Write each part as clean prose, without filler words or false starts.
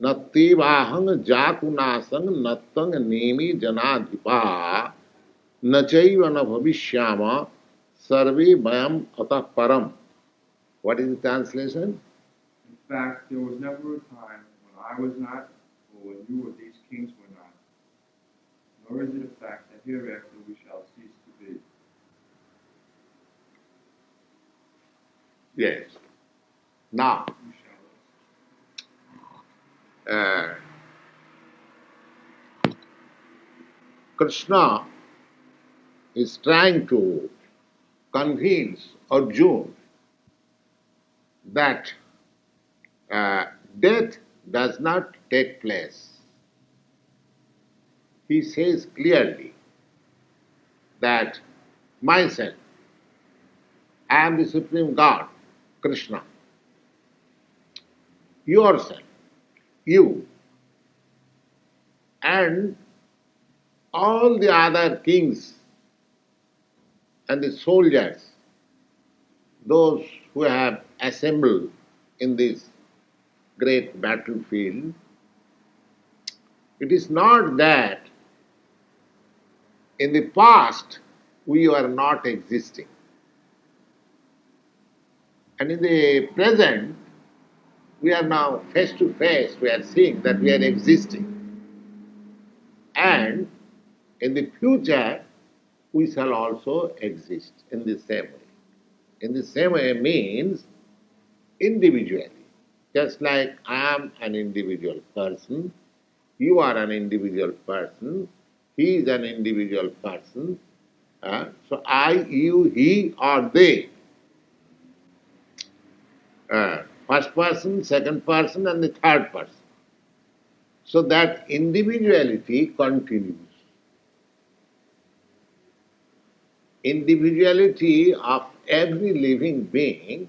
Nattivahang jatunasang nattang nemi janadhipa nachaiva na bhavishyama sarve vayam atah param. What is the translation? In fact, there was never a time when I was not, or when you or these kings were not. Nor is it a fact that hereafter we shall cease to be. Yes. Now, We shall. Krishna is trying to convince Arjuna that death does not take place. He says clearly that myself, I am the Supreme God, Krishna. Yourself, you, and all the other kings and the soldiers, those who have assembled in this great battlefield, it is not that in the past we were not existing. And in the present, we are now face to face, we are seeing that we are existing. And in the future, we shall also exist in the same way. In the same way means individually. Just like I am an individual person, you are an individual person, he is an individual person. So I, you, he, or they. First person, second person, and the third person. So that individuality continues. Individuality of every living being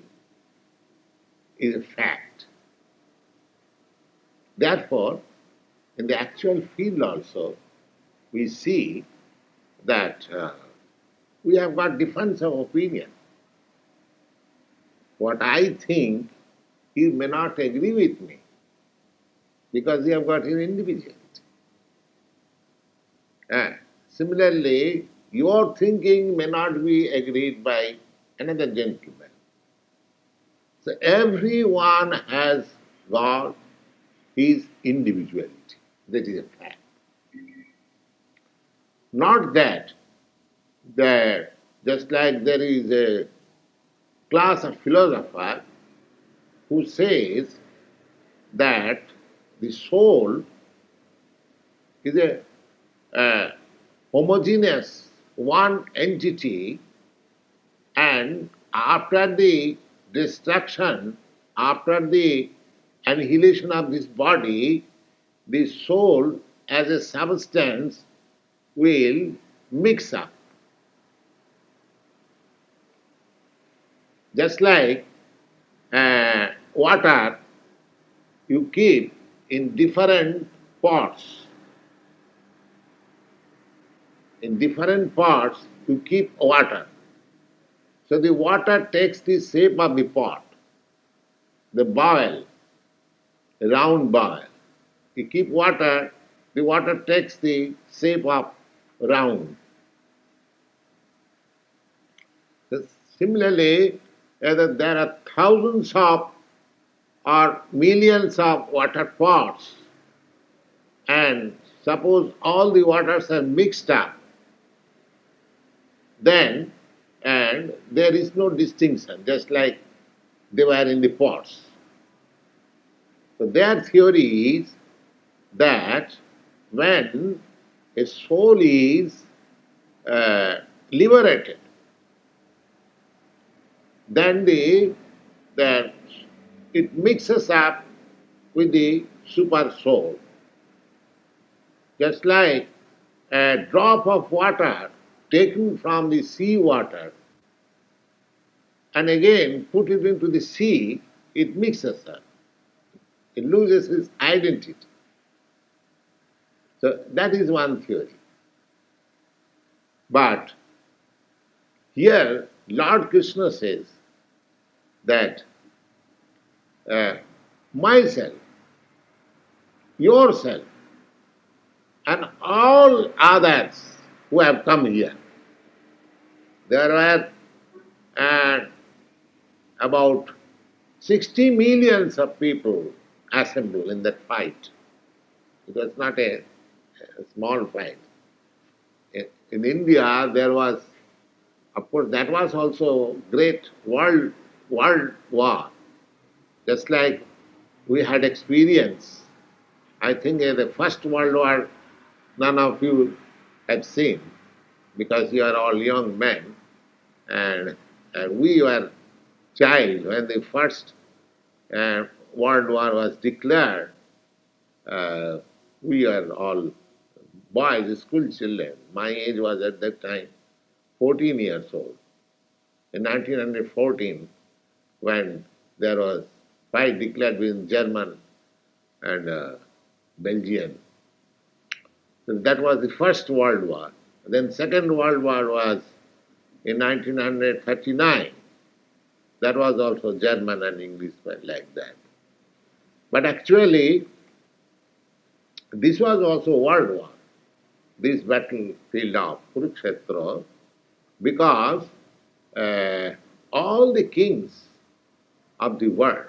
is a fact. Therefore, in the actual field also, we see that we have got difference of opinion. What I think, he may not agree with me because he have got his individuality. Similarly, your thinking may not be agreed by another gentleman. So everyone has got his individuality. That is a fact. Not that just like there is a class of philosophers who says that the soul is a homogeneous one entity, and after the destruction, after the annihilation of this body, the soul as a substance will mix up. Just like water you keep in different pots. In different pots you keep water. So the water takes the shape of the pot, the bowl, a round bowl. You keep water, the water takes the shape of round. So similarly, there are thousands of or millions of water pots, and suppose all the waters are mixed up, then and there is no distinction, just like they were in the pots. So their theory is that when a soul is liberated, then that it mixes up with the super soul. Just like a drop of water taken from the sea water and again put it into the sea, it mixes up. It loses its identity. So that is one theory. But here Lord Krishna says that myself, yourself and all others who have come here. There were about 60 millions of people assembled in that fight. It was not a small fight. In India, there was, of course, that was also great world war. Just like we had experience. I think the First World War, none of you have seen because you are all young men, and we were child when the First World War was declared. We are all boys, school children. My age was at that time 14 years old. In 1914, when there was fight declared between German and Belgian, so that was the First World War. Then Second World War was in 1939. That was also German and English like that. But actually, this was also World War, this battlefield of Kurukshetra, because all the kings of the world,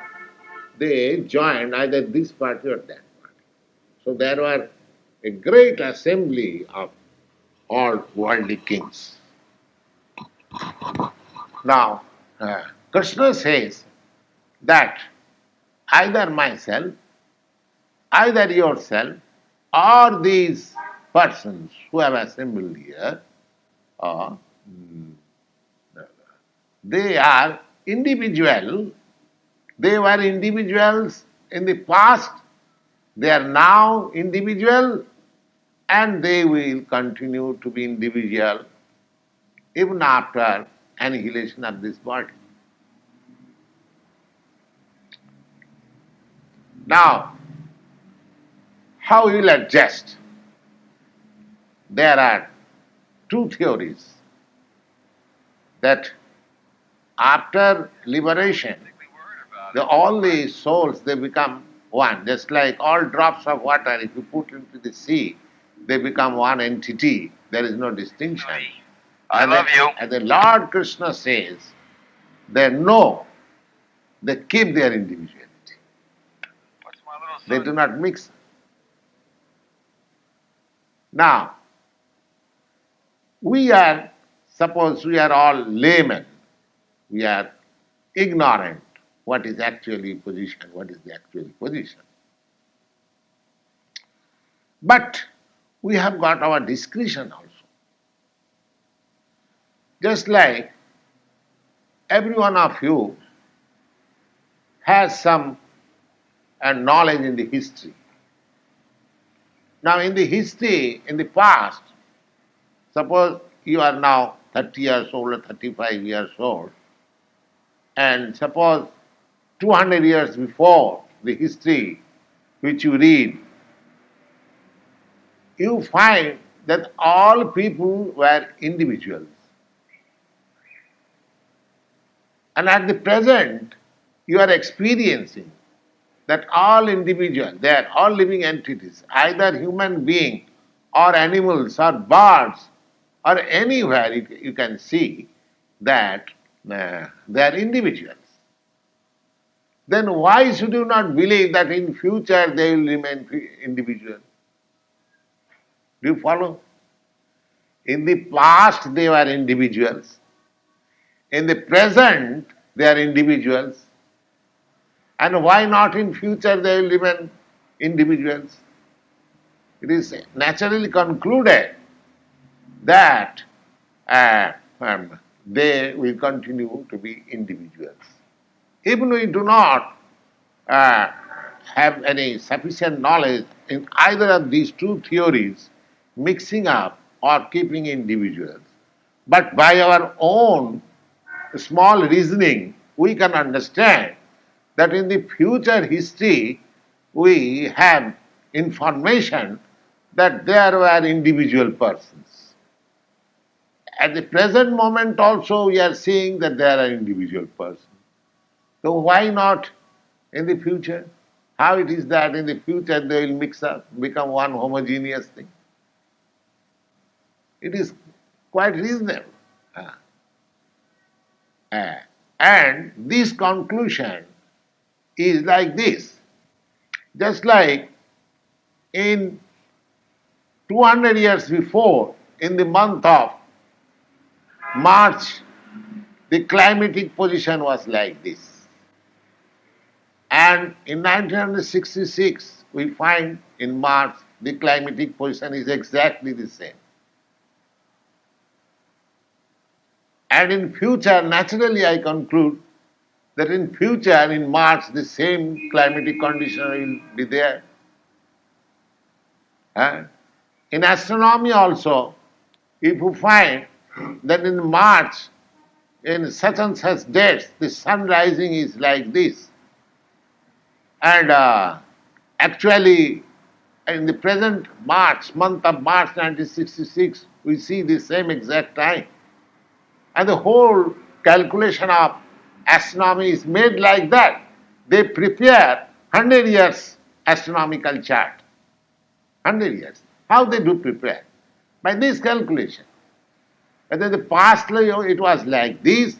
they joined either this party or that party. So there were a great assembly of all worldly kings. Now, Krishna says that either myself, either yourself, or these persons who have assembled here, uh, they are individual. They were individuals in the past, they are now individual, and they will continue to be individual even after annihilation of this body. Now, how we will adjust? There are two theories that after liberation, all the souls, they become one. Just like all drops of water, if you put into the sea, they become one entity. There is no distinction. I love you. As the Lord Krishna says, they know, they keep their individuality. What's my little son? They do not mix. Now, suppose we are all laymen, we are ignorant what is actually position, what is the actual position. But we have got our discretion also. Just like every one of you has some knowledge in the history. Now in the history, in the past, suppose you are now 30 years old or 35 years old, and suppose 200 years before the history which you read, you find that all people were individuals. And at the present, you are experiencing that all individuals, they are all living entities, either human being or animals or birds or anywhere you can see that they are individuals. Then why should you not believe that in future they will remain individual? Do you follow? In the past they were individuals. In the present they are individuals. And why not in future they will remain individuals? It is naturally concluded that they will continue to be individuals. Even we do not have any sufficient knowledge in either of these two theories, mixing up or keeping individuals, but by our own small reasoning, we can understand that in the future history, we have information that there were individual persons. At the present moment also, we are seeing that there are individual persons. So why not in the future? How it is that in the future they will mix up, become one homogeneous thing? It is quite reasonable. And this conclusion is like this. Just like in 200 years before, in the month of March, the climatic position was like this. And in 1966, we find in March, the climatic position is exactly the same. And in future, naturally I conclude that in future, in March, the same climatic condition will be there. In astronomy also, if you find that in March, in such and such dates, the sun rising is like this, and actually in the present March, month of March 1966, we see the same exact time. And the whole calculation of astronomy is made like that. They prepare 100 years astronomical chart. 100 years. How they do prepare? By this calculation. Whether the past it was like this,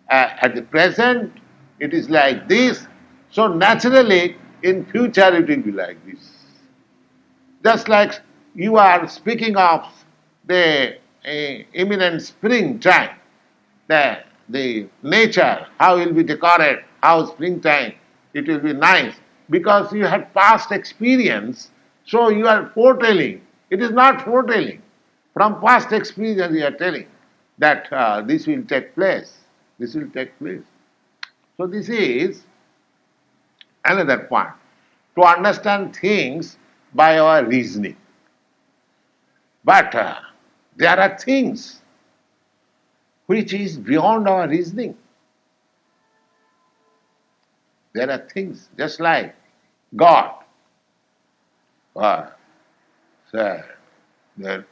at the present it is like this, so naturally in future it will be like this. Just like you are speaking of the imminent springtime, the nature, how it will be decorated, how springtime, it will be nice, because you had past experience, so you are foretelling. It is not foretelling. From past experience you are telling that this will take place, this will take place. So this is another point, to understand things by our reasoning. But there are things which is beyond our reasoning. There are things just like God, the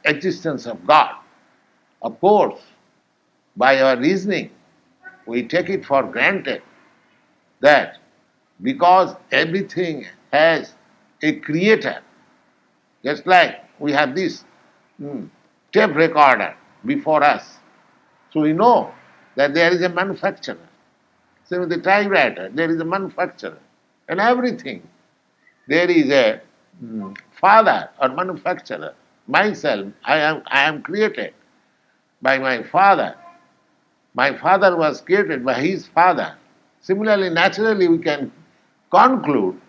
existence of God. Of course, by our reasoning, we take it for granted that because everything has a creator, just like we have this tape recorder before us, so we know that there is a manufacturer. Same with the typewriter, there is a manufacturer. And everything, there is a father or manufacturer. Myself, I am created by my father. My father was created by his father. Similarly, naturally, we can conclude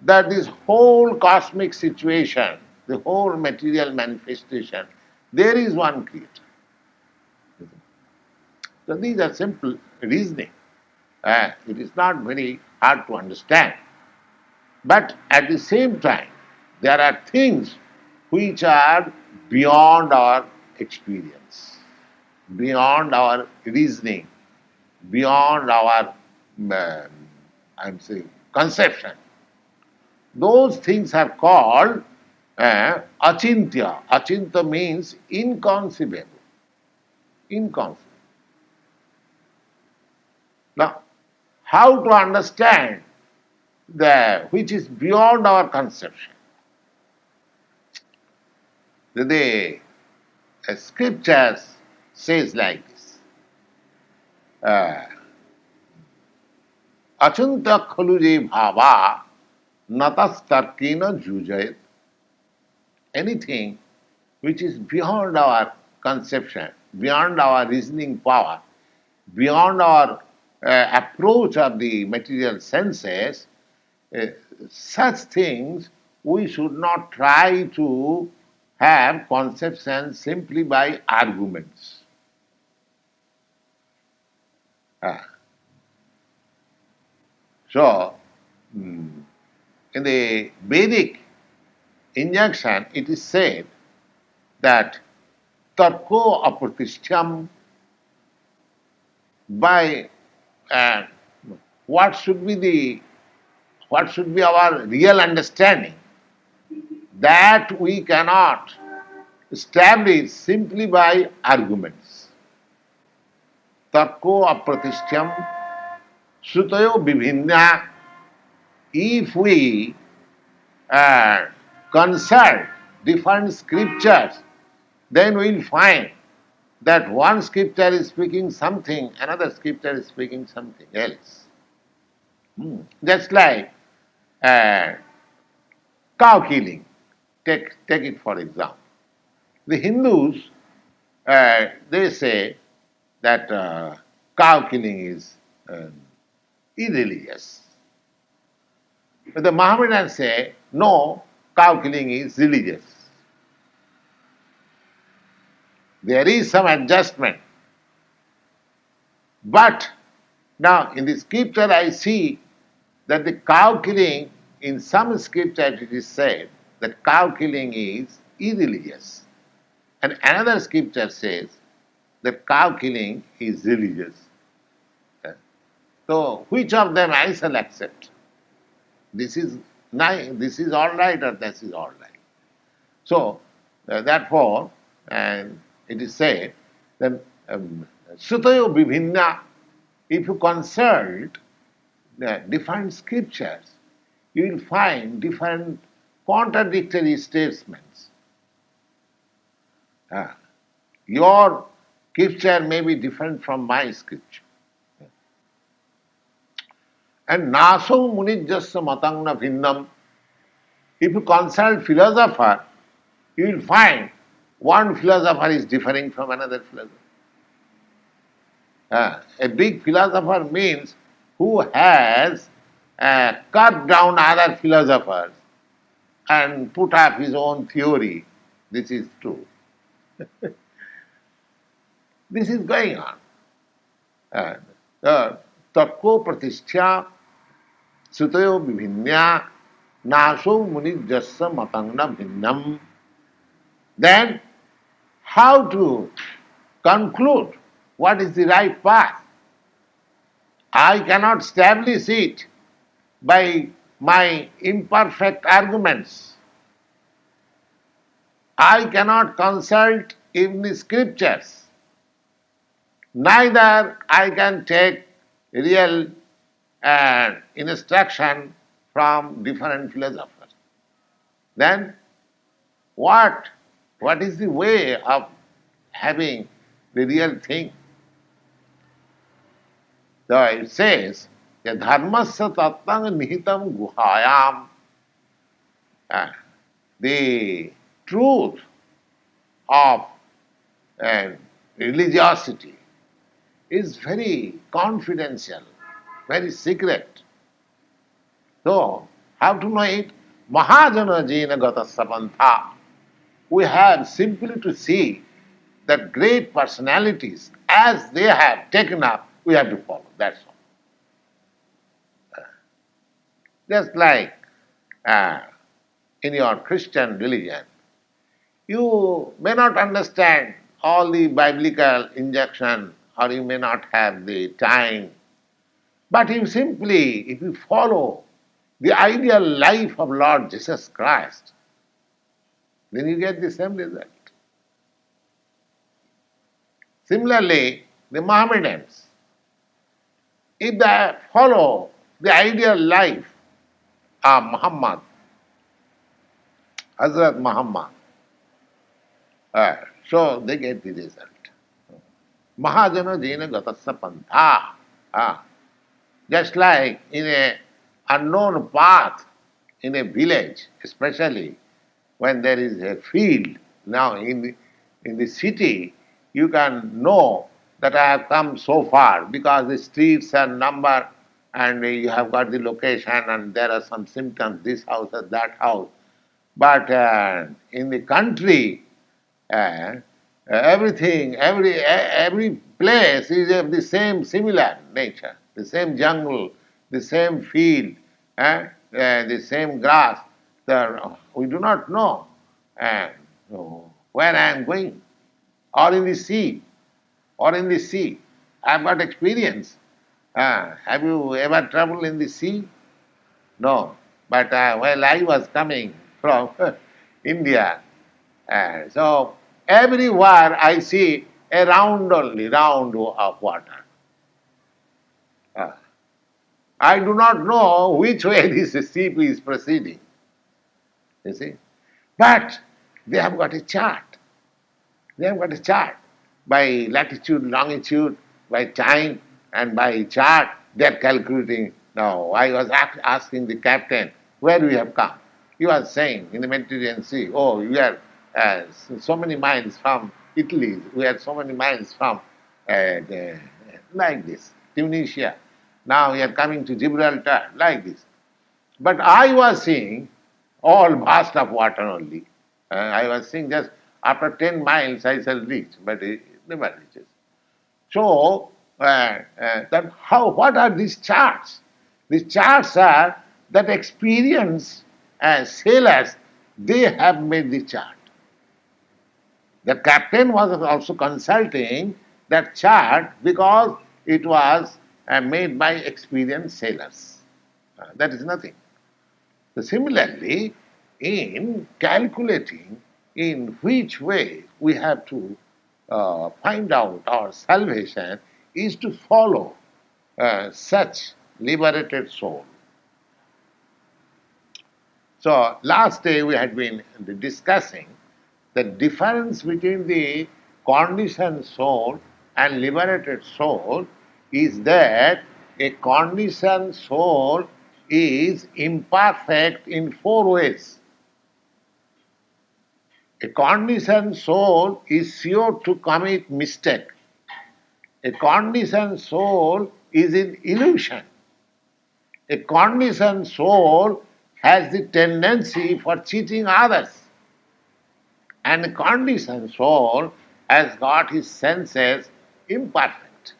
that this whole cosmic situation, the whole material manifestation, there is one creator. So these are simple reasoning. It is not very hard to understand. But at the same time, there are things which are beyond our experience, beyond our reasoning, beyond our conception. Those things are called achintya. Achintya means inconceivable. Inconceivable. Now, how to understand which is beyond our conception? The scriptures says like this. Achintya khaluje bhava natas tarkena jujayat. Anything which is beyond our conception, beyond our reasoning power, beyond our approach of the material senses, such things we should not try to have conceptions simply by arguments. So, in the Vedic injunction, it is said that tarko apratishtyam, by what should be our real understanding, that we cannot establish simply by arguments. Tarko apratishtyam sutayo bibhinna if we consult different scriptures, then we will find that one scripture is speaking something, another scripture is speaking something else. Just like cow killing. Take it for example. The Hindus, they say that cow killing is irreligious. But the Mohammedans say, no, cow killing is religious. There is some adjustment. But now in the scripture I see that the cow killing, in some scripture it is said that cow killing is irreligious. And another scripture says that cow killing is religious. So which of them I shall accept? This is all right or this is all right. So therefore, and it is said that Sutayo Bibhinna, if you consult the different scriptures, you will find different contradictory statements. Your scripture may be different from my scripture. And naso munijjasya matangna bhinnam. If you consult philosopher, you will find one philosopher is differing from another philosopher. A big philosopher means who has cut down other philosophers and put up his own theory. This is true. This is going on. Tatko pratisthya sutayo bibhinya naso munijjasya matangna bhinnam. Then, how to conclude what is the right path? I cannot establish it by my imperfect arguments. I cannot consult in the scriptures. Neither I can take real instruction from different philosophers. Then what is the way of having the real thing? So it says, dharmasya tattang nihitam guhayam. The truth of religiosity is very confidential, very secret. So, how to know it? Mahajana jena gata sapantha. We have simply to see that great personalities, as they have taken up, we have to follow. That's all. Just like in your Christian religion, you may not understand all the biblical injunction, or you may not have the time, but if you follow the ideal life of Lord Jesus Christ, then you get the same result. Similarly, the Mohammedans, if they follow the ideal life of Muhammad, Hazrat Muhammad, so they get the result. Mahajana jena gatasya pantha. Just like in an unknown path in a village, especially when there is a field. Now in the city, you can know that I have come so far because the streets are numbered and you have got the location and there are some symptoms, this house or that house. But in the country, everything, every place is of the same similar nature, the same jungle, the same field, the same grass. We do not know where I am going, or in the sea, I have got experience. Have you ever traveled in the sea? No. But while I was coming from India, so everywhere I see a round of water. I do not know which way this ship is proceeding. You see? But they have got a chart. They have got a chart. By latitude, longitude, by time, and by chart, they are calculating. Now, I was asking the captain, where we have come. He was saying, in the Mediterranean Sea, oh, we are so many miles from Italy, we are so many miles from, like this, Tunisia. Now we are coming to Gibraltar, like this. But I was seeing all vast of water only. I was seeing just after 10 miles I shall reach, but it never reaches. So, what are these charts? These charts are that experience sailors, they have made the chart. The captain was also consulting that chart because it was made by experienced sailors. That is nothing. So similarly, in calculating in which way we have to find out our salvation is to follow such liberated soul. So last day we had been discussing the difference between the conditioned soul and liberated soul is that a conditioned soul is imperfect in four ways. A conditioned soul is sure to commit mistake. A conditioned soul is in illusion. A conditioned soul has the tendency for cheating others. And a conditioned soul has got his senses imperfect.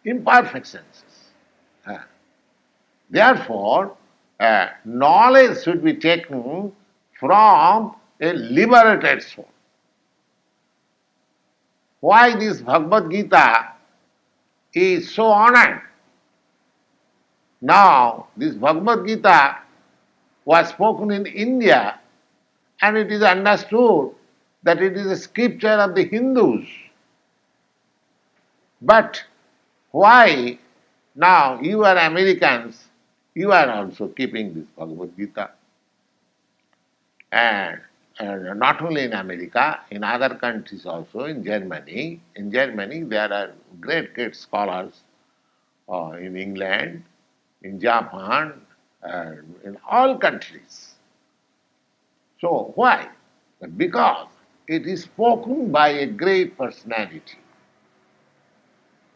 Imperfect senses. Therefore, knowledge should be taken from a liberated soul. Why this Bhagavad-Gītā is so honored? Now, this Bhagavad-Gītā was spoken in India and it is understood that it is a scripture of the Hindus. But why now you are Americans, you are also keeping this Bhagavad-Gītā? And not only in America, in other countries also, in Germany. In Germany there are great, great scholars, in England, in Japan, in all countries. So why? Because it is spoken by a great personality.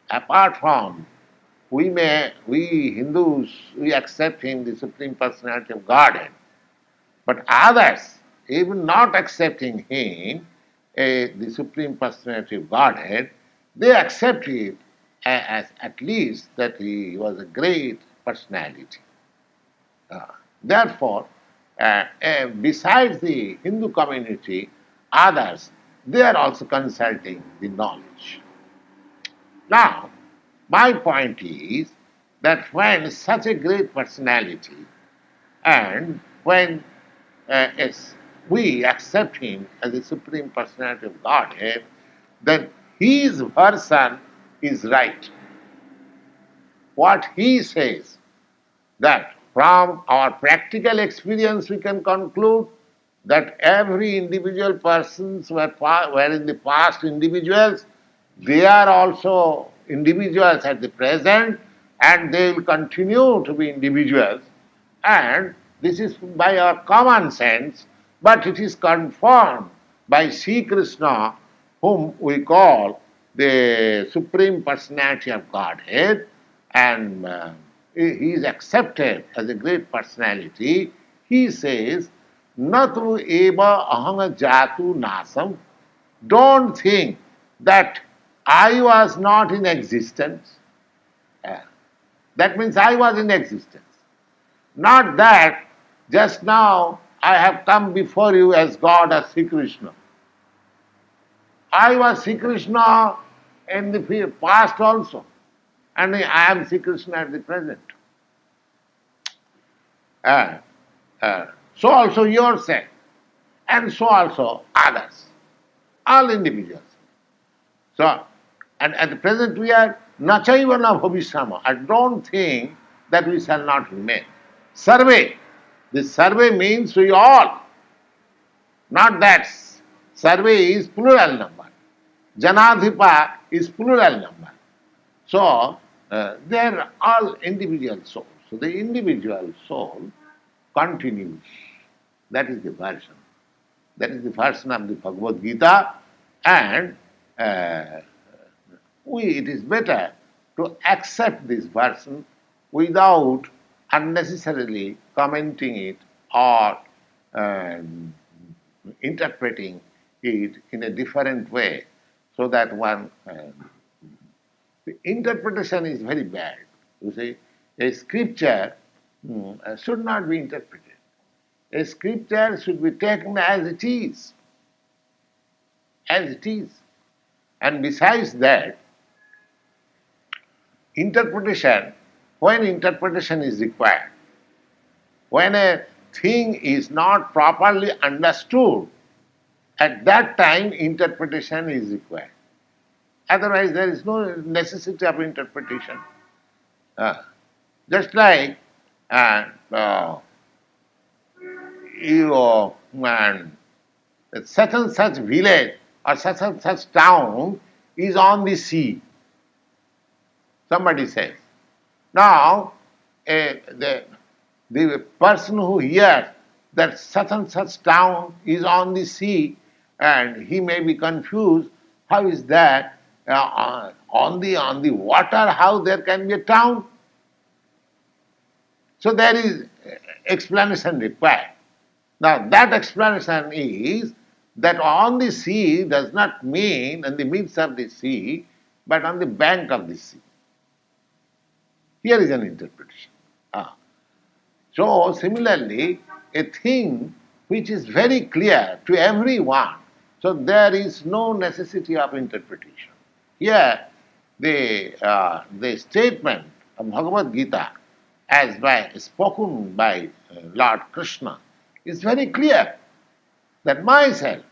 Apart from, we Hindus, we accept him, the Supreme Personality of Godhead, but others, even not accepting him, the Supreme Personality of Godhead, they accept it as at least that he was a great personality. Therefore, besides the Hindu community, others, they are also consulting the knowledge. Now, my point is that when such a great personality and when we accept him as the Supreme Personality of Godhead, then his version is right. What he says, that from our practical experience we can conclude that every individual persons were in the past individuals, they are also individuals at the present and they will continue to be individuals, and this is by our common sense, but it is confirmed by Śrī Kṛṣṇa, whom we call the Supreme Personality of Godhead, and he is accepted as a great personality. He says, Natu eva ahanga jatu nasam. Don't think that I was not in existence. That means I was in existence. Not that just now I have come before you as God or Śrī Kṛṣṇa. I was Śrī Kṛṣṇa in the past also, and I am Śrī Kṛṣṇa at the present. So also yourself, and so also others, all individuals. So, and at the present we are nachaiva na bhavishyama. I don't think that we shall not remain. Sarve. This sarve means we all. Not that. Sarve is plural number. Janadhipa is plural number. So, they are all individual souls. So, the individual soul continues. That is the version. That is the version of the Bhagavad-gītā, and it is better to accept this version without unnecessarily commenting it or interpreting it in a different way, so that one the interpretation is very bad. You see, a scripture should not be interpreted. A scripture should be taken as it is. As it is. And besides that, interpretation, when interpretation is required, when a thing is not properly understood, at that time interpretation is required. Otherwise, there is no necessity of interpretation. Just like such and such village or such and such town is on the sea. Somebody says. Now, the person who hears that such and such town is on the sea, and he may be confused, how is that? On the water, how there can be a town? So there is explanation required. Now that explanation is that on the sea does not mean in the midst of the sea, but on the bank of the sea. Here is an interpretation. So similarly, a thing which is very clear to everyone, so there is no necessity of interpretation. Here, the statement of Bhagavad-gītā as spoken by Lord Krishna is very clear that myself,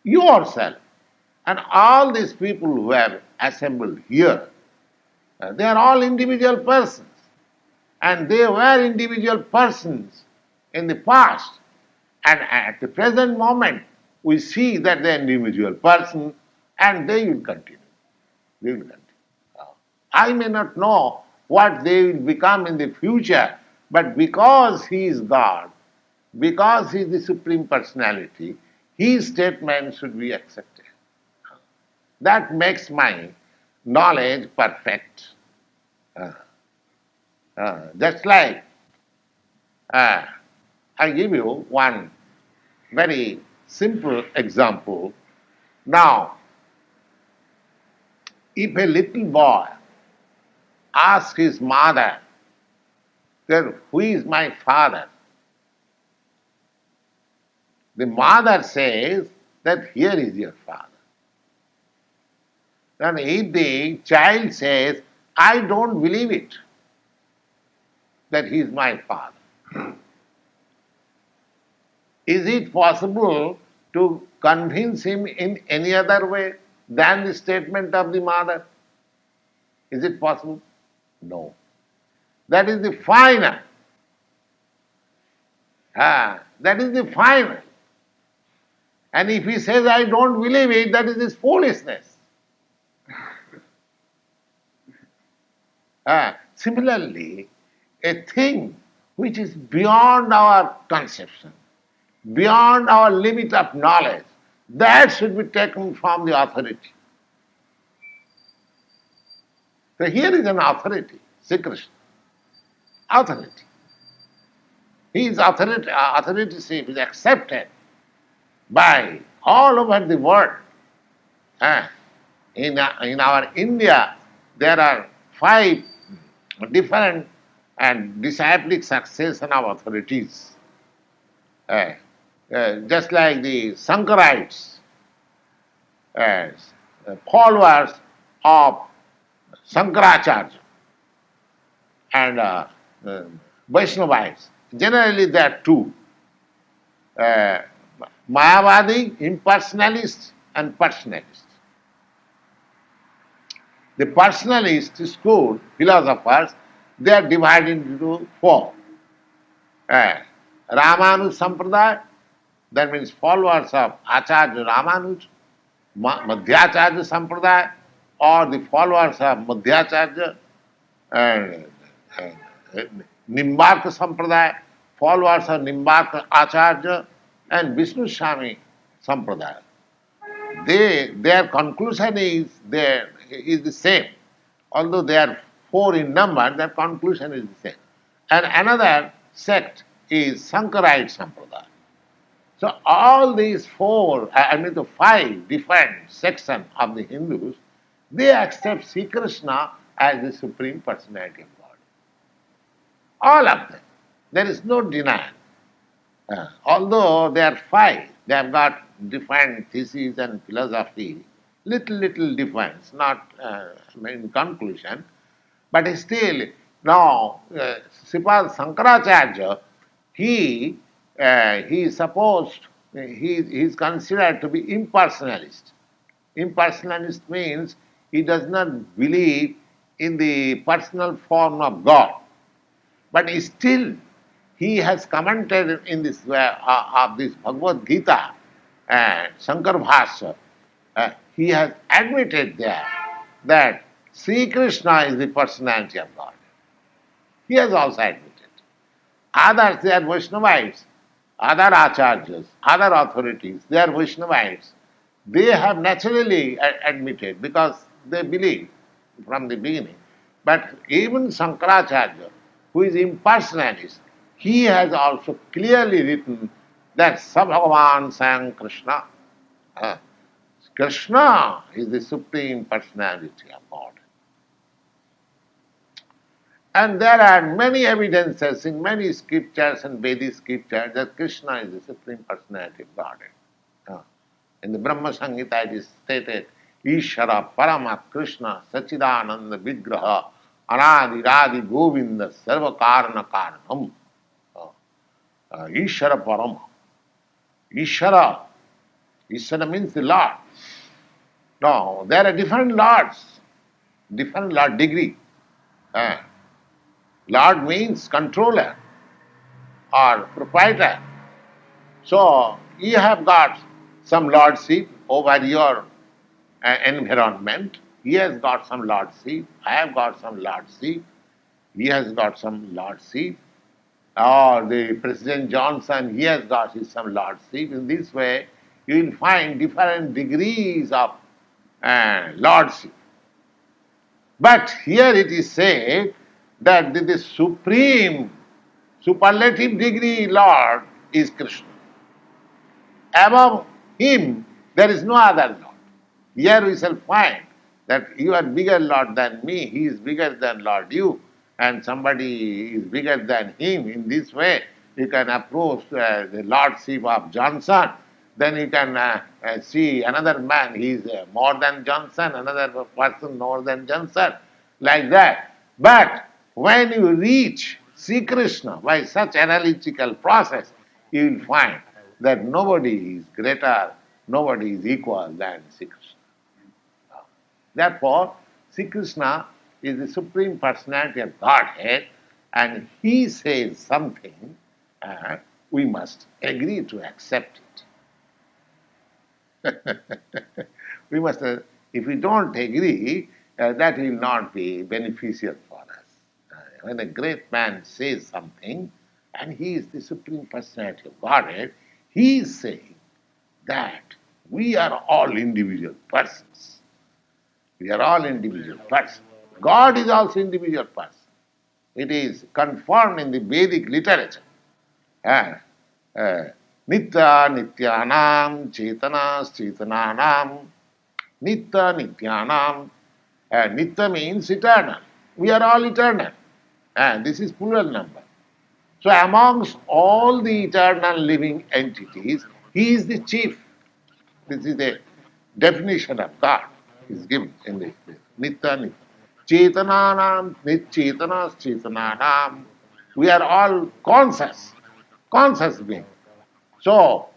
yourself, and all these people who have assembled here, they are all individual persons. And they were individual persons in the past. And at the present moment, we see that they are individual persons, and they will continue. They will continue. I may not know what they will become in the future, but because He is God, because He is the Supreme Personality, His statement should be accepted. That makes my knowledge perfect. Just like I give you one very simple example. Now, if a little boy asks his mother, then who is my father? The mother says that here is your father. Then if the child says, I don't believe it, that he is my father, is it possible to convince him in any other way than the statement of the mother? Is it possible? No. That is the final. That is the final. And if he says, I don't believe it, that is his foolishness. Similarly, a thing which is beyond our conception, beyond our limit of knowledge, that should be taken from the authority. So here is an authority, Śrī Kṛṣṇa. Authority. His authorship is accepted by all over the world. In our India, there are 5 different and disciplic succession of authorities. Just like the Sankarites, followers of Shankaracharya, and Vaishnavites. Generally there are 2. Mayavadi, impersonalists and personalists. The personalist school, philosophers, they are divided into four. Ramanuj Sampradaya, that means followers of Acharya Ramanuj, Madhyacharya Sampradaya, or the followers of Madhyacharya, and Nimbarka Sampradaya, followers of Nimbarka Acharya, and Vishnu Swami Sampradaya. Their conclusion is the same. Although they are four in number, their conclusion is the same. And another sect is Sankarite Sampradaya. So all these the five different sections of the Hindus, they accept Śrī Kṛṣṇa as the Supreme Personality of God. All of them. There is no denial. Although they are five, they have got different theses and philosophy, little difference, not in conclusion, but still now Sripad Sankaracharya, he is supposed, he is considered to be impersonalist. Impersonalist means he does not believe in the personal form of God, but still he has commented in this of this Bhagavad-gītā and Shankar Bhashya. He has admitted there that Śrī Kṛṣṇa is the personality of God. He has also admitted. Others, they are Vaishnavites, other acharyas, other authorities, they are Vaishnavites. They have naturally admitted because they believe from the beginning. But even Shankaracharya, who is impersonalist, he has also clearly written that Sabhagavan Sang Krishna. Krishna is the Supreme Personality of God. And there are many evidences in many scriptures and Vedic scriptures that Krishna is the Supreme Personality of God. In the Brahma Samhita it is stated, Ishara Parama Krishna Sachidananda Vigraha Anadi Radi Govinda Sarva Karana Karanam. Ishara Parama. Ishara. Ishara means the Lord. No, there are different lords, different lord degree. Lord means controller or proprietor. So you have got some lordship over your environment. He has got some lordship. I have got some lordship. He has got some lordship. Or the President Johnson, he has got some lordship. In this way, you will find different degrees of lordship. But here it is said that the supreme, superlative degree Lord is Krishna. Above him, there is no other Lord. Here we shall find that you are bigger Lord than me, he is bigger than Lord you, and somebody is bigger than him. In this way, you can approach the Lordship of Johnson. Then you can see another man, he is more than Johnson, another person more than Johnson, like that. But when you reach Śrī Kṛṣṇa by such analytical process, you will find that nobody is greater, nobody is equal than Śrī Kṛṣṇa. Therefore, Śrī Kṛṣṇa is the Supreme Personality of Godhead, and he says something, we must agree to accept it. We must, if we don't agree, that will not be beneficial for us. When a great man says something, and he is the Supreme Personality of Godhead, he is saying that we are all individual persons. We are all individual persons. God is also individual person. It is confirmed in the Vedic literature. Nitya Nityanam Chetanas Chetananam. Nitya Nityanam. Nitya means eternal. We are all eternal. This is plural number. So amongst all the eternal living entities, he is the chief. This is the definition of God is given in this place. Nitya Nitya. Chetananam, Nitchetanas Chetananam. We are all conscious beings. So,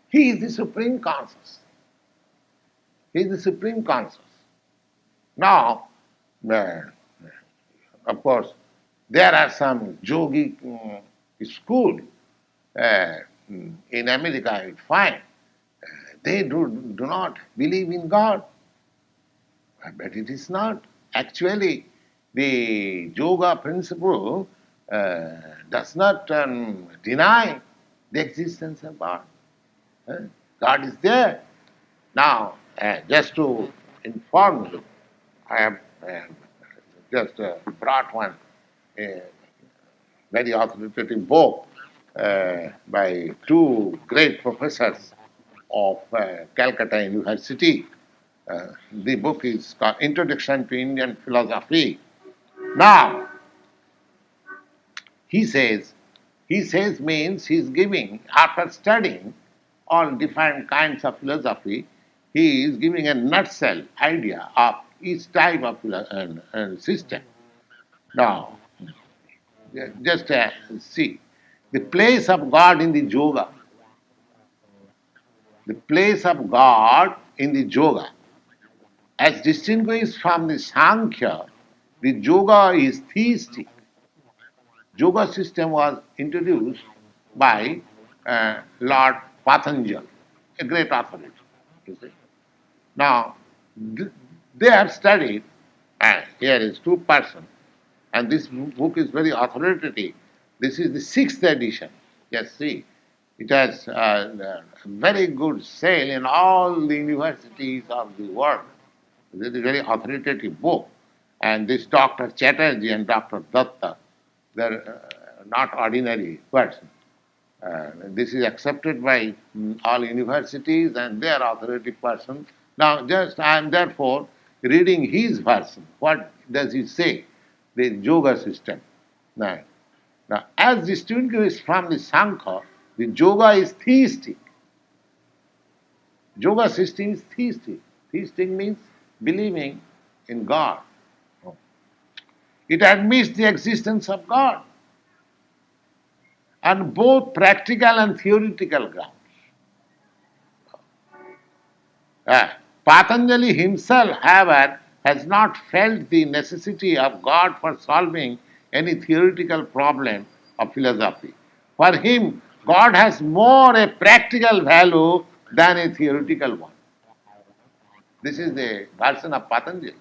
he is the supreme conscious. He is the supreme conscious. Now, uh, of course, there are some yogic school in America, you find. They do not believe in God. But it is not. Actually, the yoga principle does not deny the existence of God. Uh, God is there. Now, just to inform you, I have just brought one very authoritative book by two great professors of Calcutta University. The book is called Introduction to Indian Philosophy. Now, he says means he's giving, after studying all different kinds of philosophy, he is giving a nutshell idea of each type of system. Now, just see the place of God in the yoga. The place of God in the yoga, as distinguished from the Sankhya, the yoga is theistic. Yoga system was introduced by Lord Patanjali, a great authority. You see. Now, they have studied, and here is two persons, and this book is very authoritative. This is the sixth edition. Yes, see, it has very good sale in all the universities of the world. It is a very authoritative book. And this Dr. Chatterjee and Dr. Datta, they're not ordinary persons. This is accepted by all universities and they are authoritative persons. Now, just I am therefore reading his version. What does he say? The yoga system. Now, as distinguished from the Sankhya, the yoga is theistic. Yoga system is theistic. Theistic means believing in God. It admits the existence of God on both practical and theoretical grounds. Patanjali himself, however, has not felt the necessity of God for solving any theoretical problem of philosophy. For him, God has more a practical value than a theoretical one. This is the version of Patanjali.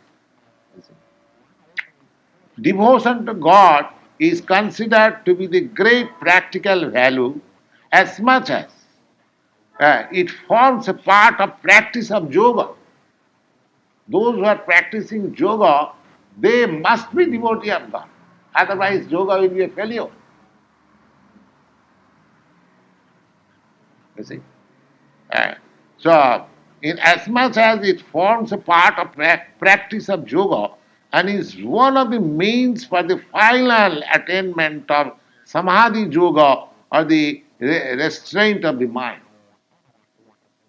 Devotion to God is considered to be the great practical value as much as it forms a part of practice of yoga. Those who are practicing yoga, they must be devotee of God. Otherwise, yoga will be a failure. You see? So, in as much as it forms a part of practice of yoga and is one of the means for the final attainment of samadhi yoga or the restraint of the mind.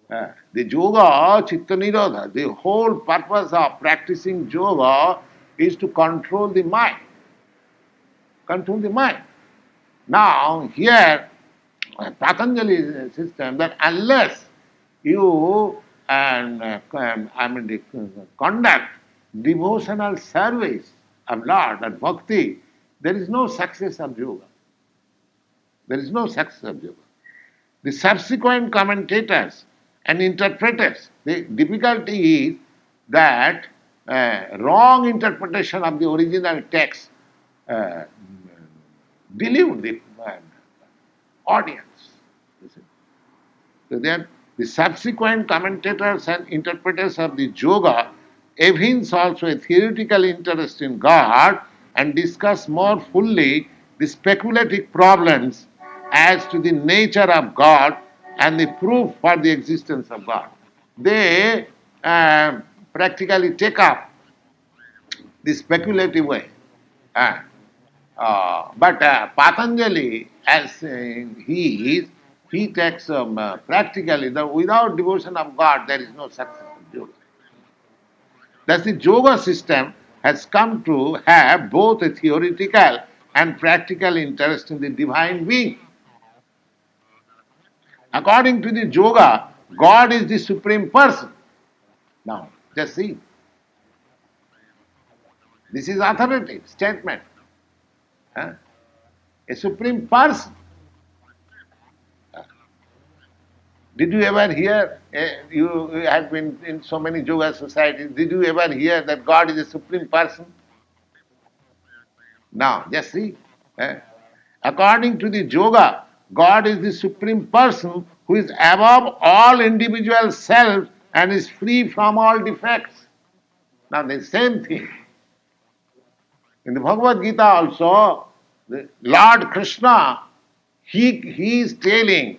The yoga, chitta nirodha, the whole purpose of practicing yoga is to control the mind. Control the mind. Now, here, Patanjali's system that unless you conduct devotional service of Lord and bhakti, there is no success of yoga. There is no success of yoga. The subsequent commentators and interpreters, the difficulty is that wrong interpretation of the original text delude the audience. So then the subsequent commentators and interpreters of the yoga evince also a theoretical interest in God and discuss more fully the speculative problems as to the nature of God and the proof for the existence of God. They practically take up the speculative way. But Patanjali, as he takes practically that without devotion of God there is no success of yoga. Thus, the yoga system has come to have both a theoretical and practical interest in the divine being. According to the yoga, God is the supreme person. Now, just see. This is authoritative statement. Huh? A supreme person. Did you ever hear, you have been in so many yoga societies, did you ever hear that God is a supreme person? Now, just see. According to the yoga, God is the supreme person who is above all individual self and is free from all defects. Now, the same thing. In the Bhagavad-gītā also, the Lord Krishna, he is telling,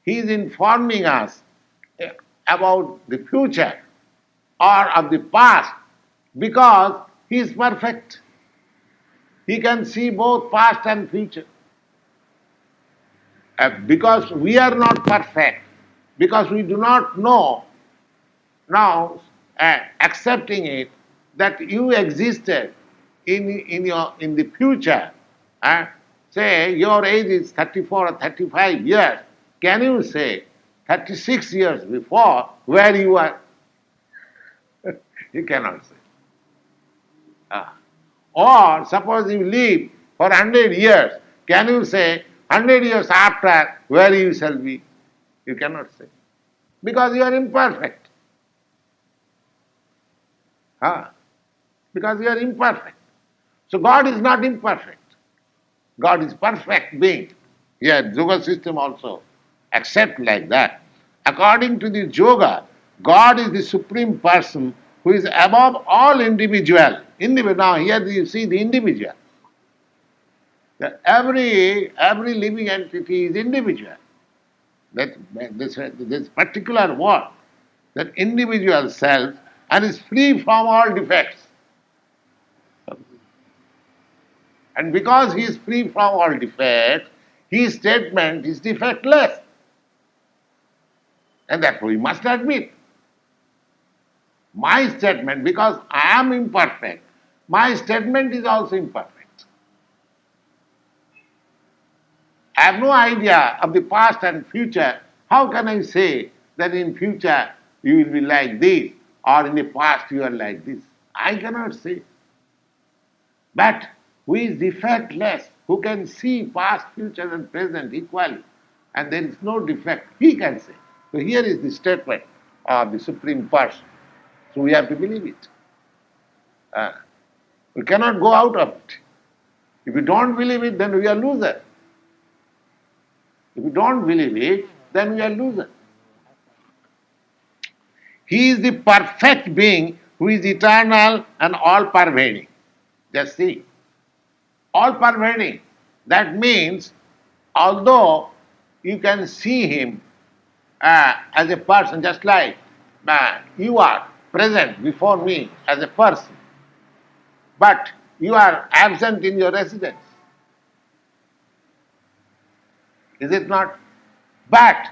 he is informing us about the future or of the past because he is perfect. He can see both past and future. Because we are not perfect, because we do not know, now accepting it, that you existed in the future, say your age is 34 or 35 years, can you say 36 years before where you are? You cannot say. Or suppose you live for 100 years, can you say 100 years after where you shall be? You cannot say. Because you are imperfect. Because you are imperfect. So God is not imperfect. God is perfect being. Here, yoga system also accept like that. According to the yoga, God is the supreme person who is above all individual. Now here you see the individual. Every living entity is individual. This particular word, that individual self, and is free from all defects. And because he is free from all defects, his statement is defectless. And therefore we must admit, my statement, because I am imperfect, my statement is also imperfect. I have no idea of the past and future. How can I say that in future you will be like this, or in the past you are like this? I cannot say. But who is defectless, who can see past, future and present equally, and there is no defect, he can say. So here is the statement of the Supreme Person. So we have to believe it. We cannot go out of it. If we don't believe it, then we are loser. If we don't believe it, then we are loser. He is the perfect being who is eternal and all-pervading. Just see. All-pervading. That means, although you can see him as a person, just like you are present before me as a person, but you are absent in your residence. Is it not? But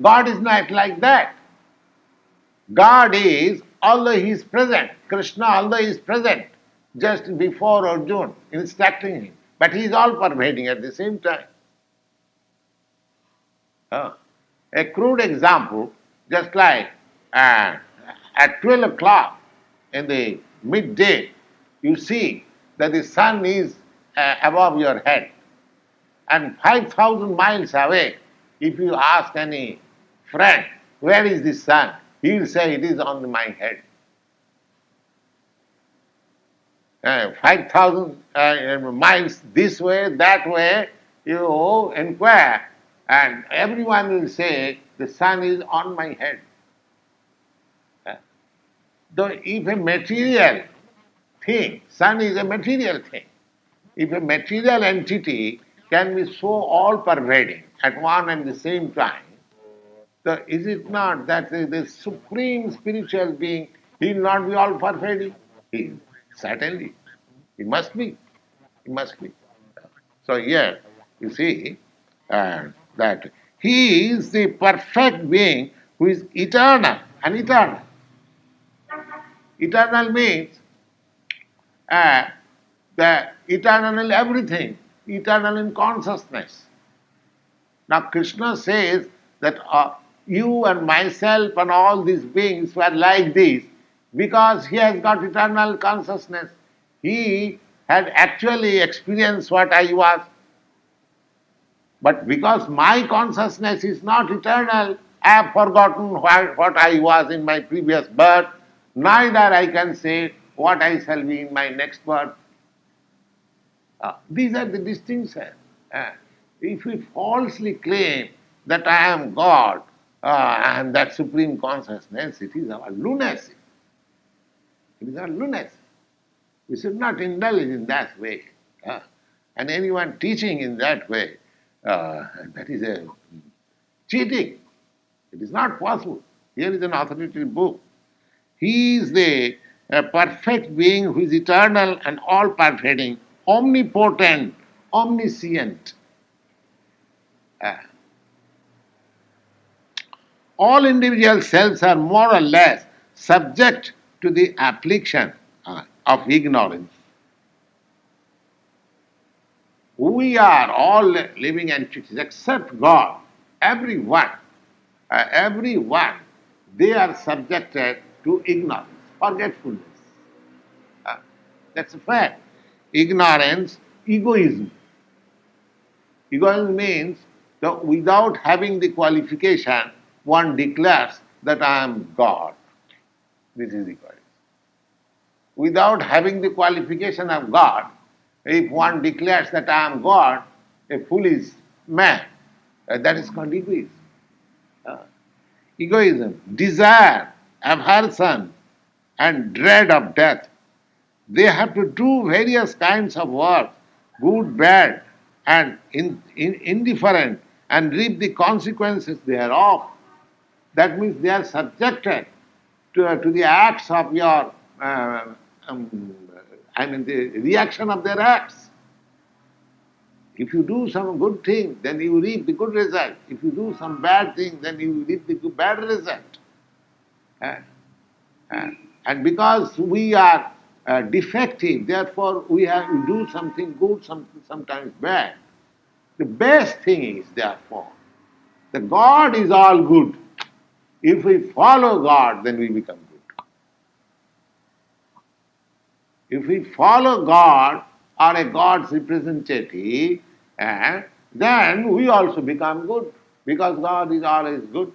God is not like that. God is, although he is present, Krishna, although he is present just before Arjuna, instructing him, but he is all pervading at the same time. A crude example, just like at 12 o'clock in the midday, you see that the sun is above your head. And 5,000 miles away, if you ask any friend, where is the sun? He will say, it is on my head. 5,000 miles this way, that way, you inquire, and everyone will say, the sun is on my head. Though if a material thing, sun is a material thing, if a material entity can be so all-pervading at one and the same time, so is it not that the supreme spiritual being, he will not be all-pervading? Certainly, he must be. He must be. So here, you see that he is the perfect being who is eternal and eternal. Eternal means the eternal in everything, eternal in consciousness. Now Krishna says that you and myself and all these beings were like this because he has got eternal consciousness. He had actually experienced what I was. But because my consciousness is not eternal, I have forgotten what I was in my previous birth, neither I can say what I shall be in my next birth. These are the distinctions. If we falsely claim that I am God and that supreme consciousness, it is our lunacy. It is our lunacy. We should not indulge in that way. And anyone teaching in that way, that is a cheating. It is not possible. Here is an authoritative book. He is the perfect being who is eternal and all-pervading, omnipotent, omniscient. All individual selves are more or less subject to the affliction of ignorance. We are all living entities except God. Everyone, they are subjected to ignorance, forgetfulness. That's a fact. Ignorance, egoism. Egoism means that without having the qualification, one declares that I am God. This is egoism. Without having the qualification of God, if one declares that I am God, a foolish man, that is called egoism. Egoism, desire, aversion, and dread of death. They have to do various kinds of work, good, bad, and indifferent, and reap the consequences thereof. That means they are subjected to the acts of your, the reaction of their acts. If you do some good thing, then you reap the good result. If you do some bad thing, then you reap the bad result. And because we are defective, therefore we have to do something good, sometimes bad. The best thing is, therefore, that God is all good. If we follow God, then we become good. If we follow God or a God's representative, then we also become good, because God is always good.